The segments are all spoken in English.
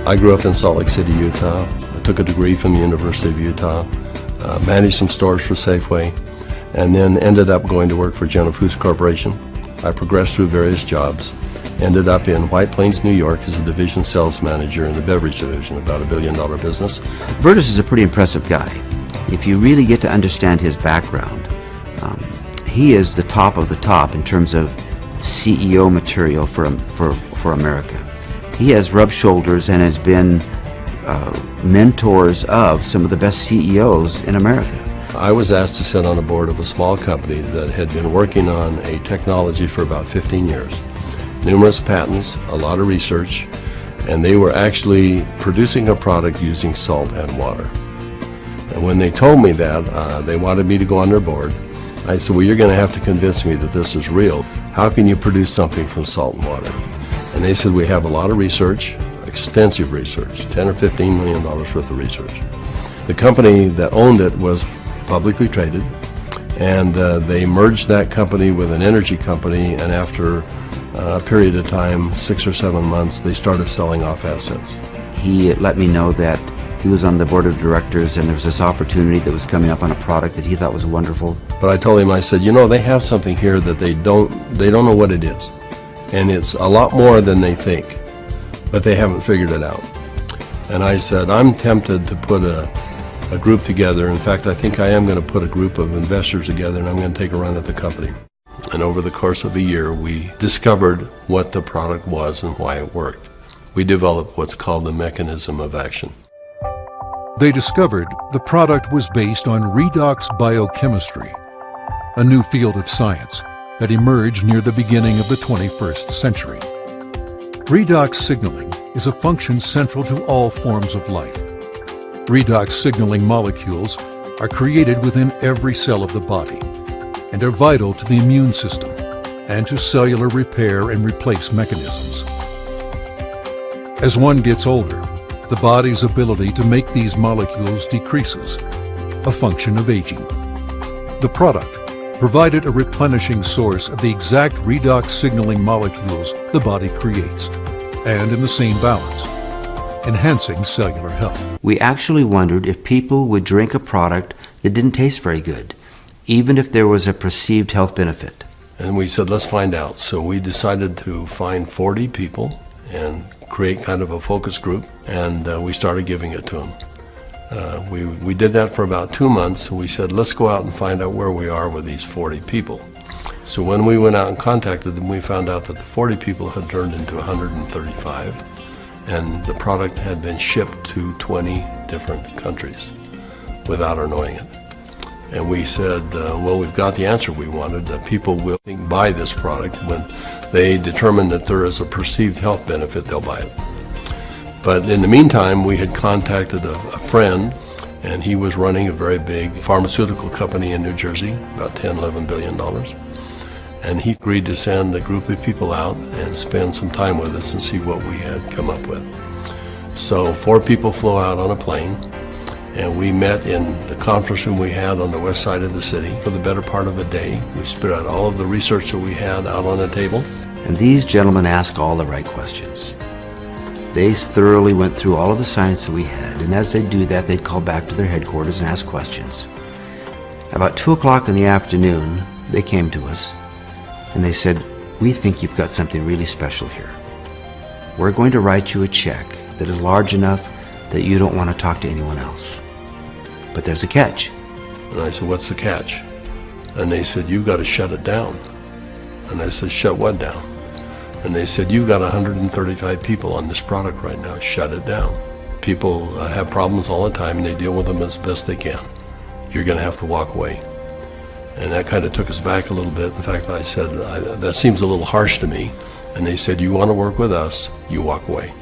I grew up in Salt Lake City, Utah. I took a degree from the University of Utah, managed some stores for Safeway, and then ended up going to work for General Foods Corporation. I progressed through various jobs, ended up in White Plains, New York as a division sales manager in the beverage division, about $1 billion business. Virtus is a pretty impressive guy. If you really get to understand his background, he is the top of the top in terms of CEO material for America. He has rubbed shoulders and has been mentors of some of the best CEOs in America. I was asked to sit on a board of a small company that had been working on a technology for about 15 years. Numerous patents, a lot of research, and they were actually producing a product using salt and water. And when they told me that, they wanted me to go on their board. I said, well, you're going to have to convince me that this is real. How can you produce something from salt and water? And they said, we have a lot of research, extensive research, $10 or $15 million worth of research. The company that owned it was publicly traded, and they merged that company with an energy company, and after a period of time, 6 or 7 months, they started selling off assets. He let me know that he was on the board of directors and there was this opportunity that was coming up on a product that he thought was wonderful. But I told him, I said, you know, they have something here that they don't know what it is. And it's a lot more than they think, but they haven't figured it out. And I said, I'm tempted to put a group together. In fact, I think I am going to put a group of investors together, and I'm going to take a run at the company. And over the course of a year, we discovered what the product was and why it worked. We developed what's called the mechanism of action. They discovered the product was based on redox biochemistry, a new field of science that emerged near the beginning of the 21st century. Redox signaling is a function central to all forms of life. Redox signaling molecules are created within every cell of the body and are vital to the immune system and to cellular repair and replace mechanisms. As one gets older, the body's ability to make these molecules decreases, a function of aging. The product provided a replenishing source of the exact redox signaling molecules the body creates, and in the same balance, enhancing cellular health. We actually wondered if people would drink a product that didn't taste very good, even if there was a perceived health benefit. And we said, let's find out. So we decided to find 40 people and create kind of a focus group, and we started giving it to them. We did that for about 2 months, and we said, let's go out and find out where we are with these 40 people. So when we went out and contacted them, we found out that the 40 people had turned into 135, and the product had been shipped to 20 different countries without our knowing it. And we said, well, we've got the answer we wanted. People will buy this product when they determine that there is a perceived health benefit, they'll buy it. But in the meantime, we had contacted a friend, and he was running a very big pharmaceutical company in New Jersey, about $10, $11 billion. And he agreed to send a group of people out and spend some time with us and see what we had come up with. So 4 people flew out on a plane, and we met in the conference room we had on the west side of the city for the better part of a day. We spread out all of the research that we had out on a table. And these gentlemen asked all the right questions. They thoroughly went through all of the science that we had, and as they do that, they'd call back to their headquarters and ask questions. About 2 o'clock in the afternoon, they came to us, and they said, we think you've got something really special here. We're going to write you a check that is large enough that you don't want to talk to anyone else. But there's a catch. And I said, what's the catch? And they said, you've got to shut it down. And I said, shut what down? And they said, you've got 135 people on this product right now, shut it down. People have problems all the time, and they deal with them as best they can. You're going to have to walk away. And that kind of took us back a little bit. In fact, I said, that seems a little harsh to me. And they said, you want to work with us, you walk away.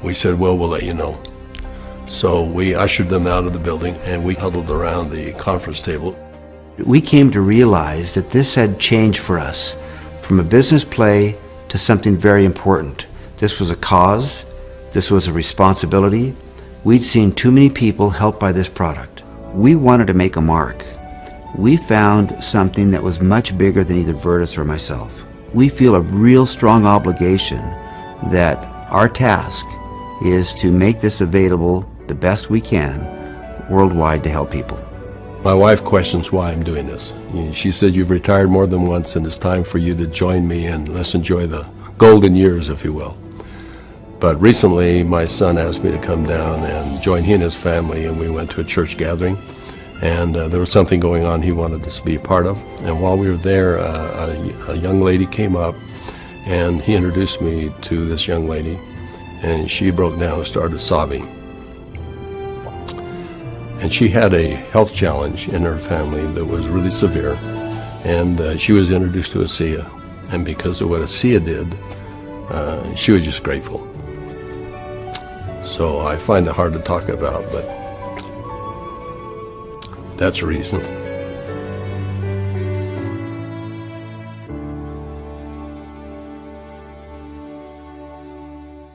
We said, well, we'll let you know. So we ushered them out of the building, and we huddled around the conference table. We came to realize that this had changed for us from a business play to something very important. This was a cause. This was a responsibility. We'd seen too many people helped by this product. We wanted to make a mark. We found something that was much bigger than either Virtus or myself. We feel a real strong obligation that our task is to make this available the best we can worldwide to help people. My wife questions why I'm doing this. She said, you've retired more than once and it's time for you to join me and let's enjoy the golden years, if you will. But recently, my son asked me to come down and join he and his family, and we went to a church gathering. And there was something going on he wanted us to be a part of. And while we were there, a young lady came up, and he introduced me to this young lady, and she broke down and started sobbing. And she had a health challenge in her family that was really severe, and she was introduced to ASEA. And because of what ASEA did, she was just grateful. So I find it hard to talk about, but that's a reason.